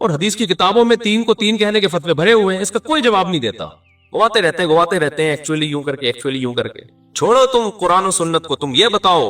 اور حدیث کی کتابوں میں 3 کو 3 کہنے کے فتوے بھرے ہوئے ہیں، اس کا کوئی جواب نہیں دیتا، گواتے رہتے ہیں ایکچولی یوں کر کے چھوڑو تم قرآن و سنت کو، تم یہ بتاؤ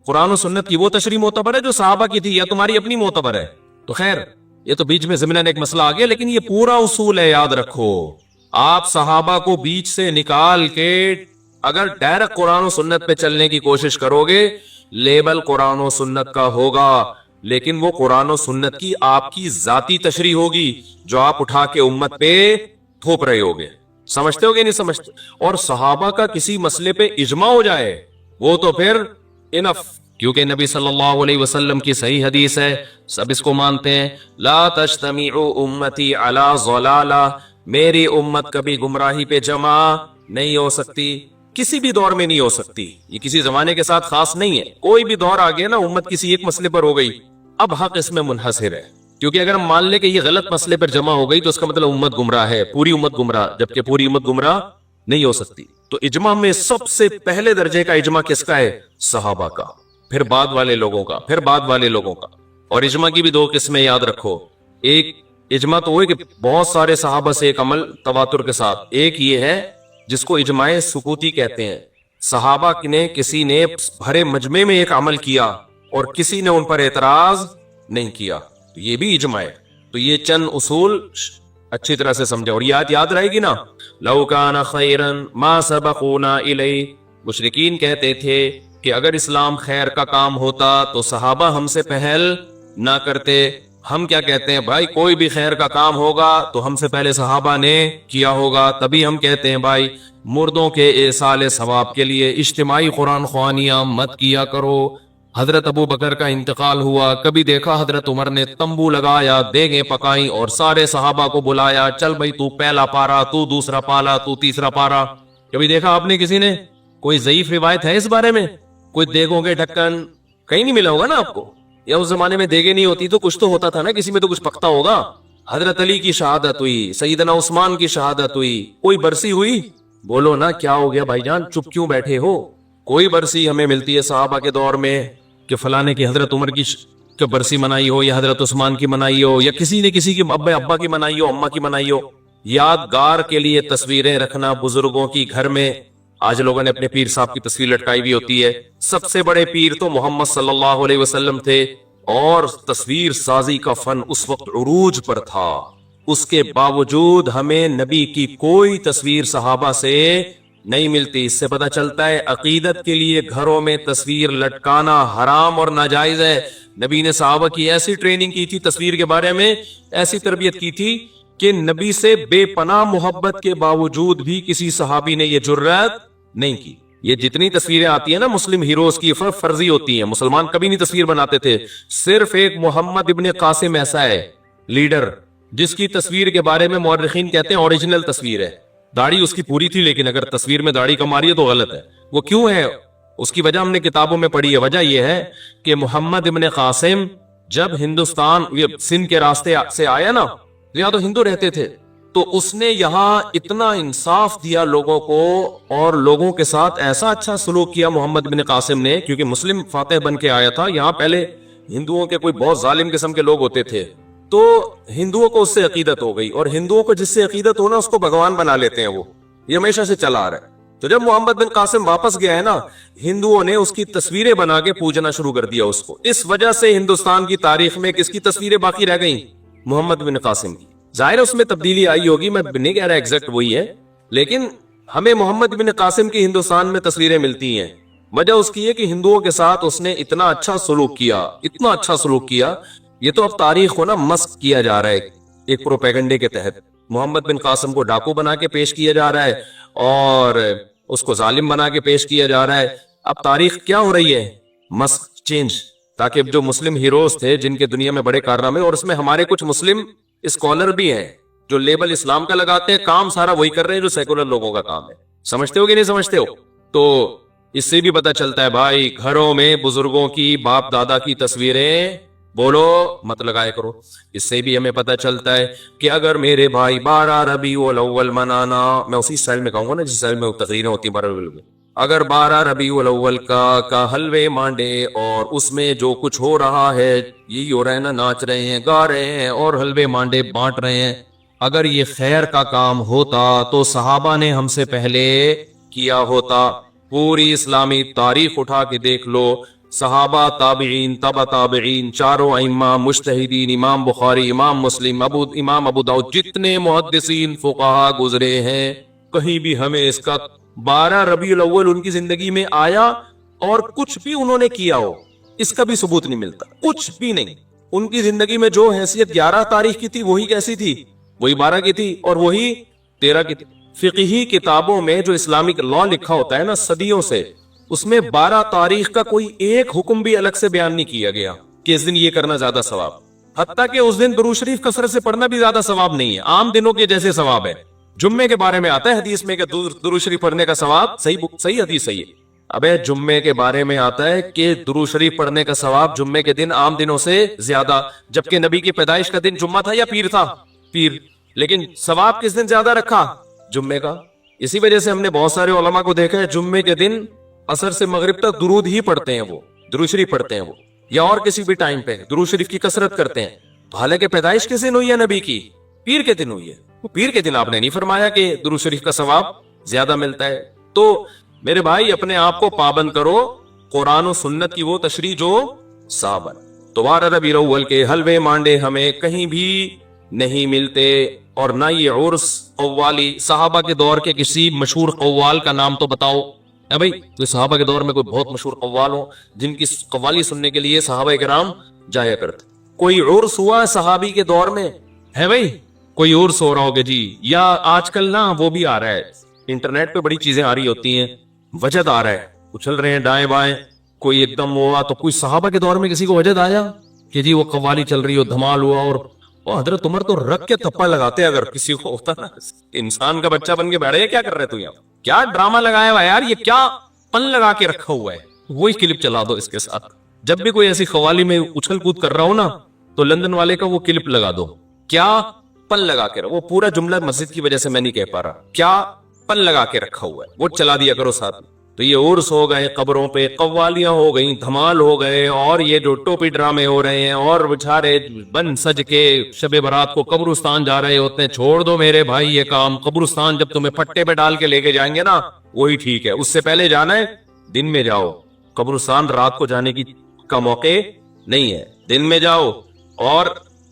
قرآن و سنت کی وہ تشریح معتبر ہے جو صحابہ کی تھی یا تمہاری اپنی معتبر ہے؟ تو خیر یہ تو بیچ میں ضمناً ایک مسئلہ آ گیا، لیکن یہ پورا اصول ہے، یاد رکھو۔ آپ صحابہ کو بیچ سے نکال کے اگر ڈائریکٹ قرآن و سنت پہ چلنے کی کوشش کرو گے، لیبل قرآن و سنت کا ہوگا، لیکن وہ قرآن و سنت کی آپ کی ذاتی تشریح ہوگی جو آپ اٹھا کے امت پہ تھوپ رہے ہوگے۔ سمجھتے ہوگے نہیں سمجھتے؟ اور صحابہ کا کسی مسئلے پہ اجماع ہو جائے وہ تو پھر انف، کیونکہ نبی صلی اللہ علیہ وسلم کی صحیح حدیث ہے، سب اس کو مانتے ہیں، لا تجتمع امتی علی ضلالہ، میری امت کبھی گمراہی پہ جمع نہیں ہو سکتی، کسی بھی دور میں نہیں ہو سکتی۔ یہ کسی زمانے کے ساتھ خاص نہیں ہے، کوئی بھی دور آ گیا نا امت کسی ایک مسئلے پر ہو گئی، اب حق اس میں منحصر ہے، کیونکہ اگر ہم مان لیں کہ یہ غلط مسئلے پر جمع ہو گئی تو اس کا مطلب امت گمراہ ہے، پوری امت گمراہ، جبکہ پوری امت گمراہ نہیں ہو سکتی۔ تو اجماع میں سب سے پہلے درجے کا اجماع کس کا ہے؟ صحابہ کا، پھر بعد والے لوگوں کا، پھر بعد والے لوگوں کا۔ اور اجماع کی بھی 2 قسمیں یاد رکھو، ایک اجماع تو ہوئے کہ بہت سارے صحابہ سے ایک عمل تواتر کے ساتھ، ایک یہ ہے جس کو اجماع سکوتی کہتے ہیں، صحابہ نے کسی نے بھرے مجمع میں ایک عمل کیا اور کسی نے ان پر اعتراض نہیں کیا، تو یہ بھی اجماع ہے۔ تو یہ چند اصول اچھی طرح سے سمجھا، اور یاد رہے گی نا، لو کان خیرا ما سبقونا الیہ، مشرکین کہتے تھے کہ اگر اسلام خیر کا کام ہوتا تو صحابہ ہم سے پہل نہ کرتے۔ ہم کیا کہتے ہیں بھائی، کوئی بھی خیر کا کام ہوگا تو ہم سے پہلے صحابہ نے کیا ہوگا، تبھی ہم کہتے ہیں بھائی مردوں کے ایصال ثواب کے لیے اجتماعی قرآن خوانیاں مت کیا کرو۔ حضرت ابو بکر کا انتقال ہوا، کبھی دیکھا حضرت عمر نے تمبو لگایا، دیگیں پکائیں اور سارے صحابہ کو بلایا، چل بھائی تو پہلا پارا، تو دوسرا پالا، تو تیسرا پارا۔ کبھی دیکھا آپ نے کسی نے؟ کوئی ضعیف روایت ہے اس بارے میں؟ کوئی دیگوں کے ڈھکن کہیں نہیں ملا ہوگا نا آپ کو، یا اس زمانے میں دیگیں نہیں ہوتی تو کچھ تو ہوتا تھا نا، کسی میں تو کچھ پکتا ہوگا۔ حضرت علی کی شہادت ہوئی، سیدنا عثمان کی شہادت ہوئی، کوئی برسی ہوئی؟ بولو نا کیا ہو گیا بھائی جان، چپ کیوں بیٹھے ہو؟ کوئی برسی ہمیں ملتی ہے صحابہ کے دور میں کہ فلانے کی حضرت عمر کی برسی منائی ہو، یا حضرت عثمان کی منائی ہو، یا کسی نے کسی کی ابا کی منائی ہو، اماں کی منائی ہو؟ یادگار کے لیے تصویریں رکھنا بزرگوں کی گھر میں، آج لوگوں نے اپنے پیر صاحب کی تصویر لٹکائی ہوئی ہوتی ہے، سب سے بڑے پیر تو محمد صلی اللہ علیہ وسلم تھے، اور تصویر سازی کا فن اس وقت عروج پر تھا، اس کے باوجود ہمیں نبی کی کوئی تصویر صحابہ سے نہیں ملتی۔ اس سے پتہ چلتا ہے عقیدت کے لیے گھروں میں تصویر لٹکانا حرام اور ناجائز ہے۔ نبی نے صحابہ کی ایسی ٹریننگ کی تھی تصویر کے بارے میں، ایسی تربیت کی تھی کہ نبی سے بے پناہ محبت کے باوجود بھی کسی صحابی نے یہ جرأت نہیں کی۔ یہ جتنی تصویریں آتی ہیں نا مسلم ہیروز کی، فرضی ہوتی ہیں، مسلمان کبھی نہیں تصویر بناتے تھے، صرف ایک محمد ابن قاسم ایسا ہے لیڈر جس کی تصویر کے بارے میں مورخین کہتے ہیں اوریجنل تصویر ہے، داڑھی اس کی پوری تھی لیکن اگر تصویر میں داڑھی کم آ رہی ہے تو غلط ہے۔ وہ کیوں ہے؟ اس کی وجہ ہم نے کتابوں میں پڑھی ہے۔ وجہ یہ ہے کہ محمد ابن قاسم جب ہندوستان سندھ کے راستے سے آیا نا، یہاں تو ہندو رہتے تھے، تو اس نے یہاں اتنا انصاف دیا لوگوں کو اور لوگوں کے ساتھ ایسا اچھا سلوک کیا محمد بن قاسم نے، کیونکہ مسلم فاتح بن کے آیا تھا۔ یہاں پہلے ہندوؤں کے کوئی بہت ظالم قسم کے لوگ ہوتے تھے، تو ہندوؤں کو اس سے عقیدت ہو گئی، اور ہندوؤں کو جس سے عقیدت ہونا اس کو بھگوان بنا لیتے ہیں، وہ یہ ہمیشہ سے چلا آ رہا ہے۔ تو جب محمد بن قاسم واپس گیا ہے نا، ہندوؤں نے اس کی تصویریں بنا کے پوجنا شروع کر دیا اس کو۔ اس وجہ سے ہندوستان کی تاریخ میں کس کی تصویریں باقی رہ گئیں؟ محمد بن قاسم کی۔ ظاہر ہے اس میں تبدیلی آئی ہوگی، میں نہیں کہہ رہا ایگزیکٹ وہی ہے، لیکن ہمیں محمد بن قاسم کی ہندوستان میں تصویریں ملتی ہیں۔ وجہ اس کی ہے کہ ہندوؤں کے ساتھ اس نے اتنا اچھا سلوک کیا، اتنا اچھا سلوک کیا۔ یہ تو اب تاریخ کو نا مسخ کیا جا رہا ہے ایک پروپیگنڈے کے تحت۔ محمد بن قاسم کو ڈاکو بنا کے پیش کیا جا رہا ہے اور اس کو ظالم بنا کے پیش کیا جا رہا ہے۔ اب تاریخ کیا ہو رہی ہے؟ مسخ، چینج، تاکہ جو مسلم ہیروز تھے جن کے دنیا میں بڑے کارنامے، اور اس میں ہمارے کچھ مسلم اسکالر بھی ہیں جو لیبل اسلام کا لگاتے ہیں، کام سارا وہی کر رہے ہیں جو سیکولر لوگوں کا کام ہے۔ سمجھتے ہو کہ نہیں سمجھتے ہو؟ تو اس سے بھی پتہ چلتا ہے بھائی گھروں میں بزرگوں کی، باپ دادا کی تصویریں بولو مت لگائے کرو۔ اس سے بھی ہمیں پتہ چلتا ہے کہ اگر میرے بھائی 12 ربیع الاول منانا، میں اسی سٹائل میں کہوں گا نا جس سٹائل میں تقریریں ہوتی ہیں 12 ربیع الاول، اگر 12 ربیع الاول کا حلوے مانڈے اور اس میں جو کچھ ہو رہا ہے، یہی ہو رہا ہے نا، ناچ رہے ہیں، گا رہے ہیں اور حلوے مانڈے بانٹ رہے ہیں، اگر یہ خیر کا کام ہوتا تو صحابہ نے ہم سے پہلے کیا ہوتا۔ پوری اسلامی تاریخ اٹھا کے دیکھ لو، صحابہ، تابعین، تبع تابعین، چاروں ائمہ، مجتہدین، امام بخاری، امام مسلم، امام ابو داؤد، جتنے محدثین فقہا گزرے ہیں، کہیں بھی ہمیں اس کا 12 ربیع الاول ان کی زندگی میں آیا اور کچھ بھی انہوں نے کیا ہو، اس کا بھی ثبوت نہیں ملتا، کچھ بھی نہیں۔ ان کی زندگی میں جو حیثیت 11 تاریخ کی تھی وہی کیسی تھی؟ وہی 12 کی تھی اور وہی 13 کی تھی۔ فقہی کتابوں میں جو اسلامک لا لکھا ہوتا ہے نا صدیوں سے، اس میں 12 تاریخ کا کوئی ایک حکم بھی الگ سے بیان نہیں کیا گیا کہ اس دن یہ کرنا زیادہ ثواب، حتیٰ کہ اس دن درود شریف کثرت سے پڑھنا بھی زیادہ ثواب نہیں ہے، عام دنوں کے جیسے ثواب ہے۔ جمعے کے بارے میں آتا ہے حدیث میں کہ درود شریف پڑھنے کا ثواب، صحیح حدیث صحیح ہے۔ ابے جمعے کے بارے میں آتا ہے کہ درود شریف پڑھنے کا ثواب جمعے کے دن عام دنوں سے زیادہ، جبکہ نبی کی پیدائش کا دن جمعہ تھا یا پیر تھا؟ پیر، لیکن ثواب کس دن زیادہ رکھا؟ جمعے کا۔ اسی وجہ سے ہم نے بہت سارے علماء کو دیکھا ہے جمعے کے دن عصر سے مغرب تک درود ہی پڑھتے ہیں، وہ درود شریف پڑھتے ہیں وہ، یا اور کسی بھی ٹائم پہ درود شریف کی کثرت کرتے ہیں۔ تو حالانکہ پیدائش کس دن ہوئی ہے نبی کی؟ پیر کے دن ہوئی ہے۔ وہ پیر کے دن آپ نے نہیں فرمایا کہ درود شریف کا ثواب زیادہ ملتا ہے۔ تو میرے بھائی اپنے آپ کو پابند کرو قرآن و سنت کی وہ تشریح جو صحابہ۔ تو 12 ربیع الاول کے حلوے مانڈے ہمیں کہیں بھی نہیں ملتے، اور نہ یہ عرس قوالی۔ صحابہ کے دور کے کسی مشہور قوال کا نام تو بتاؤ ہے بھائی، تو صحابہ کے دور میں کوئی بہت مشہور قوال ہو جن کی قوالی سننے کے لیے صحابہ کرام جایا کرتے۔ کوئی عرس ہوا صحابی کے دور میں ہے بھائی؟ کوئی عرس ہو رہا ہوگا جی، یا آج کل نا وہ بھی آ رہا ہے، انٹرنیٹ پہ بڑی چیزیں آ رہی ہوتی ہیں، وجد آ رہا ہے، اچھل رہے ہیں دائیں بائیں، کوئی ایک دم ہوا۔ تو کوئی صحابہ کے دور میں کسی کو وجد آیا کہ جی وہ قوالی چل رہی ہو، دھمال ہوا، اور وہ حضرت عمر تو رکھ کے تھپا لگاتے اگر کسی کو ہوتا نا، انسان کا بچہ بن کے بیٹھے، کیا کر رہے تو یہاں کیا ڈرامہ لگایا ہوا یار، یہ کیا پن لگا کے رکھا ہوا ہے؟ وہی کلپ چلا دو اس کے ساتھ، جب بھی کوئی ایسی قوالی میں اچھل کود کر رہا ہو نا تو لندن والے کا وہ کلپ لگا دو، کیا پن لگا کے رہا۔ وہ پورا جملہ مسجد کی وجہ سے میں نہیں کہہ پا رہا، کیا پن لگا کے رکھا ہوا ہے، وہ چلا دیا کرو ساتھ میں۔ تو یہ عرس ہو گئے، قبروں پہ قوالیاں ہو گئیں، دھمال ہو گئے، اور یہ جو ٹوپی ڈرامے ہو رہے ہیں، اور بچارے بن سج کے شب برات کو قبرستان جا رہے ہوتے ہیں۔ چھوڑ دو میرے بھائی یہ کام، قبرستان جب تمہیں پٹے پہ ڈال کے لے کے جائیں گے نا وہی ٹھیک ہے، اس سے پہلے جانا ہے دن میں جاؤ، قبرستان رات کو جانے کی کا موقع نہیں ہے، دن میں جاؤ اور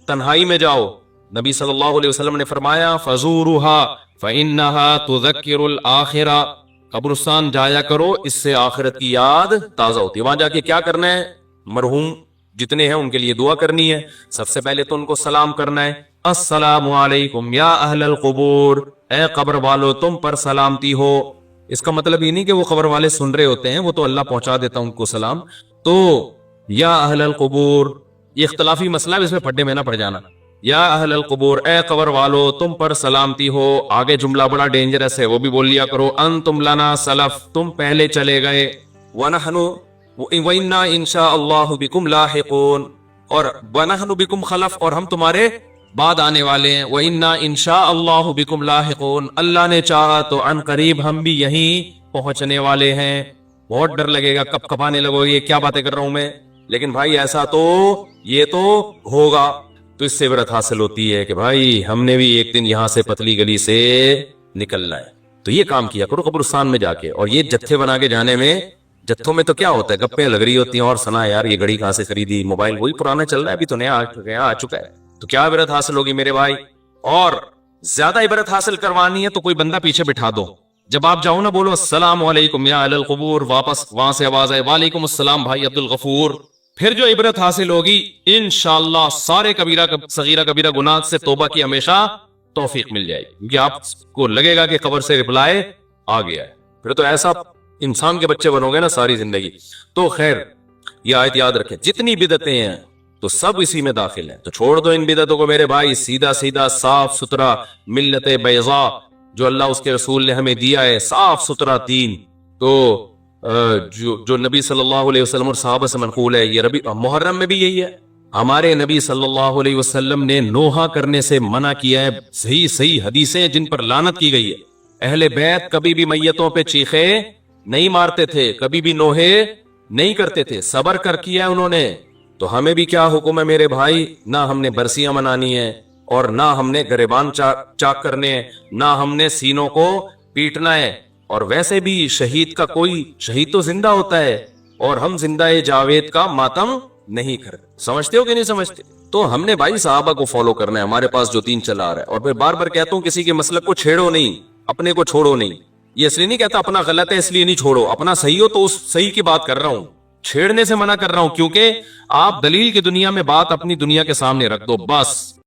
تنہائی میں جاؤ۔ نبی صلی اللہ علیہ وسلم نے فرمایا فَزُورُوهَا فَإِنَّهَا تُذَكِّرُ الْآخِرَةَ، قبرستان جایا کرو، اس سے آخرت کی یاد تازہ ہوتی ہے۔ وہاں جا کے کیا کرنا ہے؟ مرحوم جتنے ہیں ان کے لیے دعا کرنی ہے، سب سے پہلے تو ان کو سلام کرنا ہے، السلام علیکم یا اہل القبور، اے قبر والو تم پر سلامتی ہو۔ اس کا مطلب یہ نہیں کہ وہ قبر والے سن رہے ہوتے ہیں، وہ تو اللہ پہنچا دیتا ان کو سلام۔ تو یا اہل القبور یہ اختلافی مسئلہ ہے، اس میں پھڈے میں نہ پڑ جانا۔ یا اہل القبور، اے قبر والو تم پر سلامتی ہو۔ آگے جملہ بڑا ڈینجرس ہے، وہ بھی بول لیا کرو، انتم لنا سلف، تم پہلے چلے گئے، ونحن وإنا ان شاء اللہ بکم لاحقون، اور ونحن بکم خلف، اور ہم تمہارے بعد آنے والے ہیں، وإنا ان شاء اللہ بکم لاحقون، اللہ نے چاہا تو عن قریب ہم بھی یہیں پہنچنے والے ہیں۔ بہت ڈر لگے گا، کب کب آنے لگو گے، کیا باتیں کر رہا ہوں میں، لیکن بھائی ایسا تو یہ تو ہوگا۔ تو اس سے عبرت حاصل ہوتی ہے کہ بھائی ہم نے بھی ایک دن یہاں سے پتلی گلی سے نکلنا ہے۔ تو یہ کام کیا کرو قبرستان میں جا کے، اور یہ جتھے بنا کے جانے میں، جتھوں میں تو کیا ہوتا ہے، گپیں لگ رہی ہوتی ہیں، اور سنا یار یہ گھڑی کہاں سے خریدی، موبائل وہی پرانا چل رہا ہے، ابھی تو نیا آ چکا ہے۔ تو کیا عبرت حاصل ہوگی میرے بھائی؟ اور زیادہ عبرت حاصل کروانی ہے تو کوئی بندہ پیچھے بٹھا دو، جب آپ جاؤ نا بولو السلام علیکم یا اہل القبور، واپس وہاں سے آواز آئے وعلیکم السلام بھائی عبد الغفور۔ پھر جو عبرت حاصل ہوگی انشاءاللہ سارے صغیرہ کبیرہ گناہ سے توبہ کی ہمیشہ توفیق مل جائے گی، کیونکہ آپ کو لگے گا کہ قبر سے رپلائے آ گیا ہے، پھر تو ایسا انسان کے بچے بنو گے نا ساری زندگی۔ تو خیر یہ آیت یاد رکھیں، جتنی بدعتیں ہیں تو سب اسی میں داخل ہیں، تو چھوڑ دو ان بدعتوں کو میرے بھائی، سیدھا سیدھا صاف ستھرا ملت بیضاء جو اللہ اس کے رسول نے ہمیں دیا ہے، صاف ستھرا دین، تو جو نبی صلی اللہ علیہ وسلم اور صحابہ سے منقول ہے، یہ ربیع محرم میں بھی یہی ہے۔ ہمارے نبی صلی اللہ علیہ وسلم نے نوحہ کرنے سے منع کیا ہے، صحیح حدیثیں جن پر لعنت کی گئی ہے۔ اہل بیت کبھی بھی میتوں پہ چیخے نہیں مارتے تھے, کبھی بھی نوحے نہیں کرتے تھے, صبر کر کیا انہوں نے. تو ہمیں بھی کیا حکم ہے میرے بھائی, نہ ہم نے برسیاں منانی ہیں اور نہ ہم نے گریبان چاک کرنے ہیں, نہ ہم نے سینوں کو پیٹنا ہے. اور ویسے بھی شہید کا کوئی شہید تو زندہ ہوتا ہے, اور ہم زندہ جاوید کا ماتم نہیں کرتے. سمجھتے ہو کہ نہیں سمجھتے؟ تو ہم نے بھائی صحابہ کو فالو کرنا ہے, ہمارے پاس جو دین چلا رہا ہے. اور پھر بار بار کہتا ہوں کسی کے مسلک کو چھیڑو نہیں, اپنے کو چھوڑو نہیں. یہ اس لیے نہیں کہتا اپنا غلط ہے اس لیے نہیں چھوڑو, اپنا صحیح ہو تو اس صحیح کی بات کر رہا ہوں, چھیڑنے سے منع کر رہا ہوں, کیونکہ آپ دلیل کی دنیا میں بات اپنی دنیا کے سامنے رکھ دو بس.